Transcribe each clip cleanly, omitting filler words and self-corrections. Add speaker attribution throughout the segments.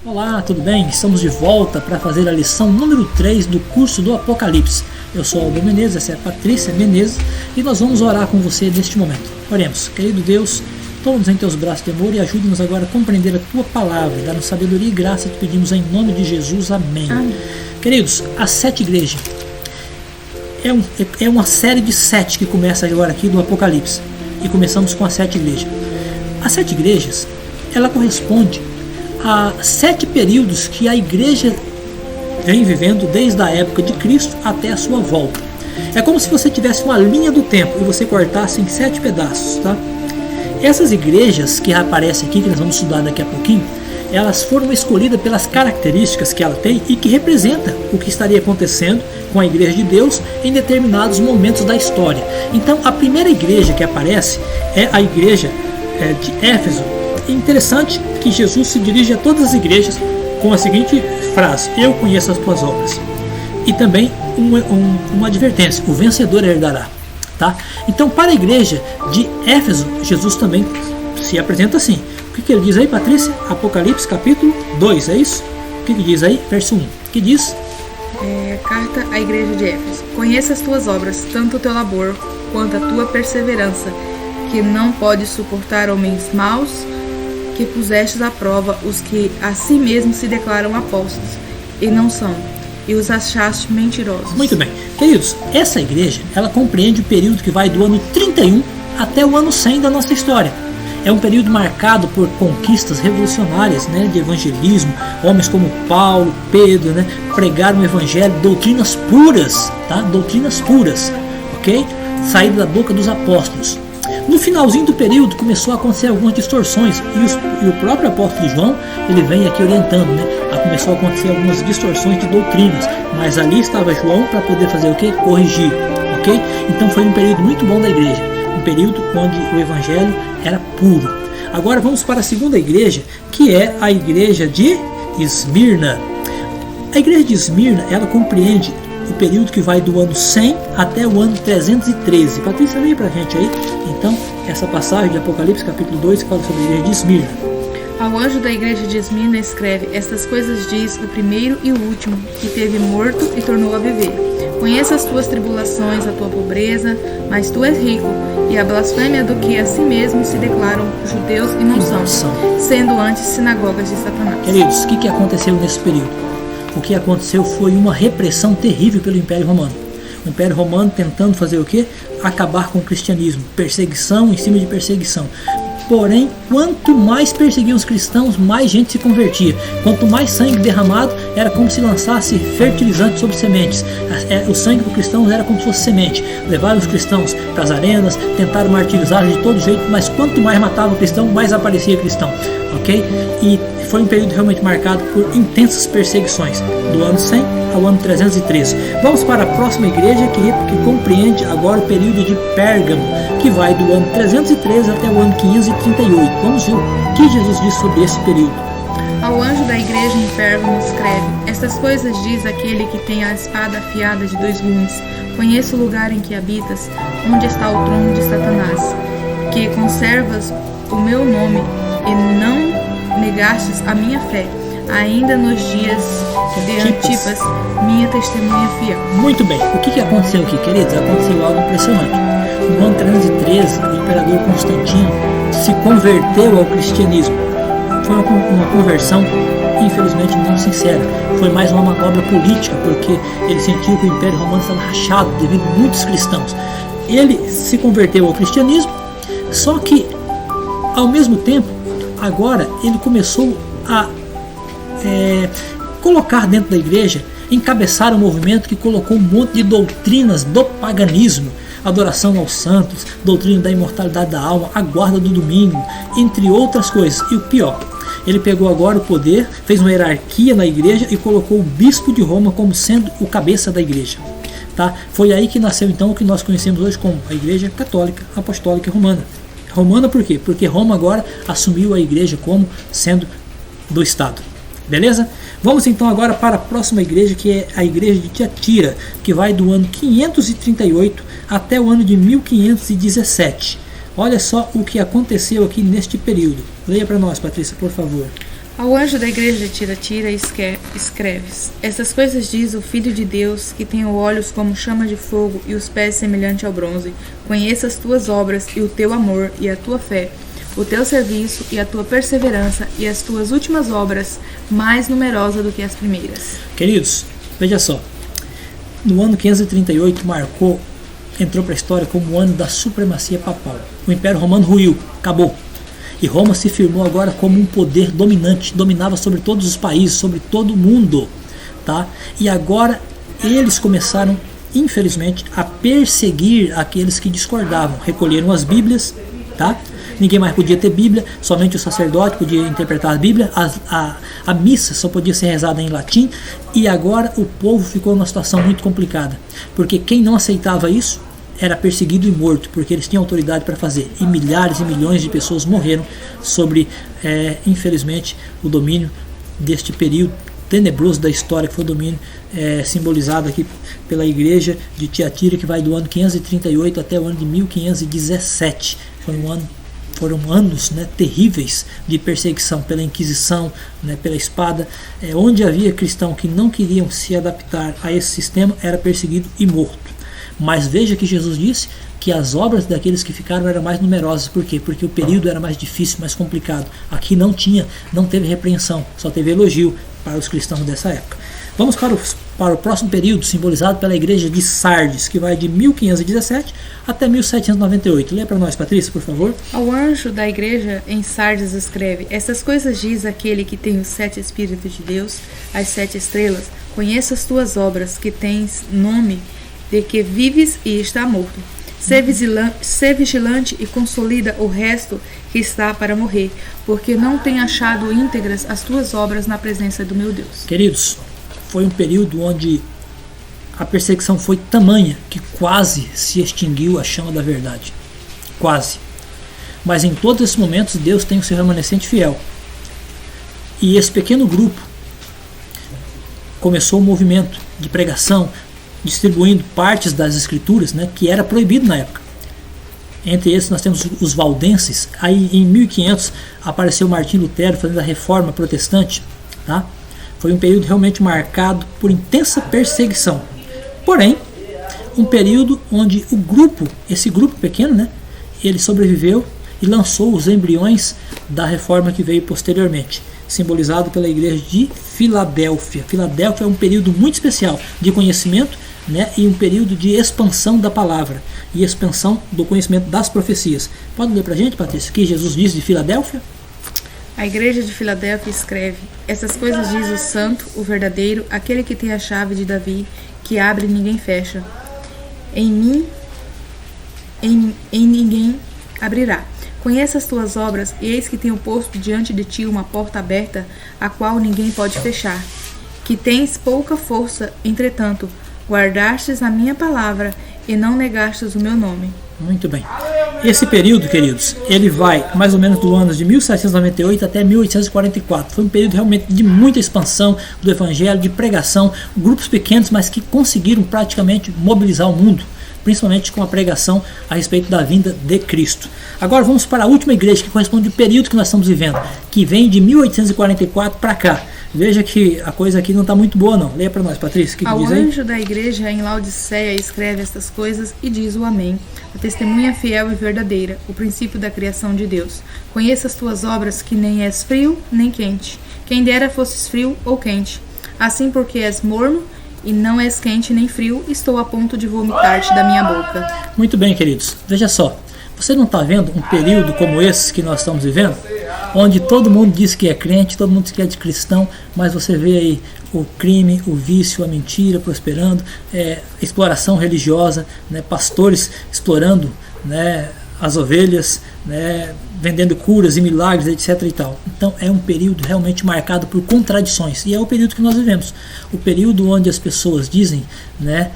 Speaker 1: Olá, tudo bem? Estamos de volta para fazer a lição número 3 do curso do Apocalipse. Eu sou Aldo Menezes, essa é a Patrícia Menezes e nós vamos orar com você neste momento. Oremos. Querido Deus, toma-nos em teus braços de amor e ajude-nos agora a compreender a tua palavra. Dá-nos sabedoria e graça, te pedimos em nome de Jesus. Amém. Amém. Queridos, as 7 igrejas é uma série de 7 que começa agora aqui do Apocalipse. E começamos com as 7 igrejas. As 7 igrejas, ela corresponde a 7 períodos que a igreja vem vivendo desde a época de Cristo até a sua volta. É como se você tivesse uma linha do tempo e você cortasse em 7 pedaços, tá? Essas igrejas que aparecem aqui, que nós vamos estudar daqui a pouquinho, elas foram escolhidas pelas características que ela tem e que representa o que estaria acontecendo com a igreja de Deus em determinados momentos da história. Então, a primeira igreja que aparece é a igreja de Éfeso. É interessante que Jesus se dirige a todas as igrejas com a seguinte frase: eu conheço as tuas obras. E também uma advertência: o vencedor herdará. Tá? Então, para a igreja de Éfeso, Jesus também se apresenta assim. O que ele diz aí, Patrícia? Apocalipse capítulo 2, é isso? O que diz aí? Verso 1. O que diz?
Speaker 2: Carta à igreja de Éfeso. Conheça as tuas obras, tanto o teu labor quanto a tua perseverança, que não podes suportar homens maus, que pusestes à prova os que a si mesmos se declaram apóstolos, e não são, e os achaste mentirosos.
Speaker 1: Muito bem. Queridos, essa igreja, ela compreende o período que vai do ano 31 até o ano 100 da nossa história. É um período marcado por conquistas revolucionárias, né, de evangelismo. Homens como Paulo, Pedro, né, pregaram o evangelho, doutrinas puras, tá? Doutrinas puras, ok? Saíram da boca dos apóstolos. No finalzinho do período começou a acontecer algumas distorções e o próprio apóstolo João, ele vem aqui orientando, né? Começou a acontecer algumas distorções de doutrinas, mas ali estava João para poder fazer o quê? Corrigir, ok? Então foi um período muito bom da igreja, um período onde o evangelho era puro. Agora vamos para a segunda igreja, que é a igreja de Esmirna. A igreja de Esmirna, ela compreende o período que vai do ano 100 até o ano 313. Patrícia, leia pra gente aí, então, essa passagem de Apocalipse, capítulo 2, que fala sobre a igreja de Esmirna.
Speaker 2: Ao anjo da igreja de Esmirna escreve: estas coisas diz o primeiro e o último, que teve morto e tornou a viver. Conheça as tuas tribulações, a tua pobreza, mas tu és rico, e a blasfêmia do que a si mesmos se declaram judeus e não são, sendo antes sinagogas de Satanás.
Speaker 1: Queridos, o que aconteceu nesse período? O que aconteceu foi uma repressão terrível pelo Império Romano. O Império Romano tentando fazer o quê? Acabar com o cristianismo. Perseguição em cima de perseguição. Porém, quanto mais perseguiam os cristãos, mais gente se convertia. Quanto mais sangue derramado, era como se lançasse fertilizante sobre sementes. O sangue dos cristãos era como se fosse semente. Levaram os cristãos para as arenas, tentaram martirizá-los de todo jeito, mas quanto mais matavam o cristão, mais aparecia cristão. Ok? E foi um período realmente marcado por intensas perseguições, do ano 100 ao ano 313. Vamos para a próxima igreja que compreende agora o período de Pérgamo, que vai do ano 313 até o ano 538. Vamos ver o que Jesus diz sobre esse período.
Speaker 2: Ao anjo da igreja em Pérgamo escreve: estas coisas diz aquele que tem a espada afiada de 2 gumes. Conheço o lugar em que habitas, onde está o trono de Satanás, que conservas o meu nome e não negastes a minha fé, ainda nos dias de Antipas, minha testemunha fiel.
Speaker 1: Muito bem, o que aconteceu aqui, queridos? Aconteceu algo impressionante. No ano 313, o imperador Constantino se converteu ao cristianismo. Foi uma conversão, infelizmente, não sincera. Foi mais uma manobra política, porque ele sentiu que o Império Romano estava rachado devido a muitos cristãos. Ele se converteu ao cristianismo, só que, ao mesmo tempo, agora ele começou a colocar dentro da igreja, encabeçar um movimento que colocou um monte de doutrinas do paganismo, adoração aos santos, doutrina da imortalidade da alma, a guarda do domingo, entre outras coisas. E o pior, ele pegou agora o poder, fez uma hierarquia na igreja e colocou o bispo de Roma como sendo o cabeça da igreja. Tá? Foi aí que nasceu então o que nós conhecemos hoje como a igreja católica, apostólica e romana. Romana por quê? Porque Roma agora assumiu a igreja como sendo do Estado. Beleza? Vamos então agora para a próxima igreja, que é a igreja de Tiatira, que vai do ano 538 até o ano de 1517. Olha só o que aconteceu aqui neste período. Leia para nós, Patrícia, por favor.
Speaker 2: Ao anjo da igreja de Tiatira escreves: Essas coisas diz o Filho de Deus, que tem olhos como chama de fogo e os pés semelhante ao bronze. Conheça as tuas obras e o teu amor e a tua fé, o teu serviço e a tua perseverança e as tuas últimas obras, mais numerosa do que as primeiras.
Speaker 1: Queridos, veja só. No ano 538 entrou para a história como o ano da supremacia papal. O Império Romano ruiu, acabou. E Roma se firmou agora como um poder dominante, dominava sobre todos os países, sobre todo o mundo, tá? E agora eles começaram, infelizmente, a perseguir aqueles que discordavam. Recolheram as Bíblias, tá? Ninguém mais podia ter Bíblia, somente o sacerdote podia interpretar a Bíblia, a missa só podia ser rezada em latim, e agora o povo ficou numa situação muito complicada, porque quem não aceitava isso era perseguido e morto, porque eles tinham autoridade para fazer, e milhares e milhões de pessoas morreram sobre, infelizmente, o domínio deste período tenebroso da história, que foi o domínio simbolizado aqui pela igreja de Tiatira, que vai do ano 538 até o ano de 1517. Foram anos, né, terríveis de perseguição pela Inquisição, né, pela espada. Onde havia cristão que não queriam se adaptar a esse sistema, era perseguido e morto. Mas veja que Jesus disse que as obras daqueles que ficaram eram mais numerosas. Por quê? Porque o período era mais difícil, mais complicado. Aqui não teve repreensão, só teve elogio para os cristãos dessa época. Vamos para o próximo período, simbolizado pela igreja de Sardes, que vai de 1517 até 1798. Lê para nós, Patrícia, por favor.
Speaker 2: Ao anjo da igreja em Sardes escreve: Essas coisas diz aquele que tem os 7 Espíritos de Deus, as 7 estrelas. Conheça as tuas obras, que tens nome de que vives e está morto. Sê vigilante e consolida o resto que está para morrer, porque não tem achado íntegras as tuas obras na presença do meu Deus.
Speaker 1: Queridos, foi um período onde a perseguição foi tamanha que quase se extinguiu a chama da verdade. Quase. Mas em todos esses momentos Deus tem o seu remanescente fiel. E esse pequeno grupo começou um movimento de pregação, distribuindo partes das escrituras, né, que era proibido na época. Entre esses nós temos os valdenses. Aí em 1500 apareceu Martim Lutero fazendo a reforma protestante, tá? Foi um período realmente marcado por intensa perseguição. Porém, um período onde esse grupo pequeno, né, ele sobreviveu e lançou os embriões da reforma que veio posteriormente, simbolizado pela igreja de Filadélfia. Filadélfia é um período muito especial de conhecimento, né, e um período de expansão da palavra e expansão do conhecimento das profecias. Pode ler para a gente, Patrícia, o que Jesus diz de Filadélfia?
Speaker 2: A igreja de Filadélfia escreve: Essas coisas diz o santo, o verdadeiro, aquele que tem a chave de Davi, que abre e ninguém fecha. Em ninguém abrirá. Conheça as tuas obras, e eis que tenho posto diante de ti uma porta aberta, a qual ninguém pode fechar. Que tens pouca força, entretanto, guardastes a minha palavra e não negastes o meu nome.
Speaker 1: Muito bem. Esse período, queridos, ele vai mais ou menos do ano de 1798 até 1844. Foi um período realmente de muita expansão do evangelho, de pregação, grupos pequenos, mas que conseguiram praticamente mobilizar o mundo, principalmente com a pregação a respeito da vinda de Cristo. Agora vamos para a última igreja, que corresponde ao período que nós estamos vivendo, que vem de 1844 para cá. Veja que a coisa aqui não está muito boa, não. Leia para nós, Patrícia, o que diz aí?
Speaker 2: Ao anjo da igreja em Laodiceia escreve estas coisas e diz o Amém, a testemunha fiel e verdadeira, o princípio da criação de Deus. Conheça as tuas obras, que nem és frio nem quente. Quem dera fosses frio ou quente. Assim, porque és morno e não és quente nem frio, estou a ponto de vomitar-te da minha boca.
Speaker 1: Muito bem, queridos. Veja só. Você não está vendo um período como esse que nós estamos vivendo? Onde todo mundo diz que é crente, todo mundo diz que é de cristão, mas você vê aí o crime, o vício, a mentira prosperando, exploração religiosa, né, pastores explorando, né, as ovelhas, né, vendendo curas e milagres, etc. e tal. Então é um período realmente marcado por contradições, e é o período que nós vivemos. O período onde as pessoas dizem, né,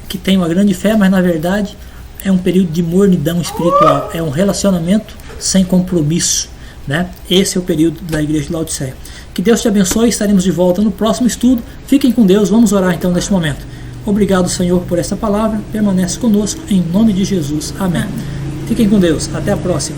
Speaker 1: que tem uma grande fé, mas na verdade é um período de mornidão espiritual, é um relacionamento sem compromisso, né? Esse é o período da igreja de Laodiceia. Que Deus te abençoe, estaremos de volta no próximo estudo. Fiquem com Deus, vamos orar então neste momento. Obrigado, Senhor, por essa palavra, permanece conosco, em nome de Jesus. Amém. Fiquem com Deus, até a próxima.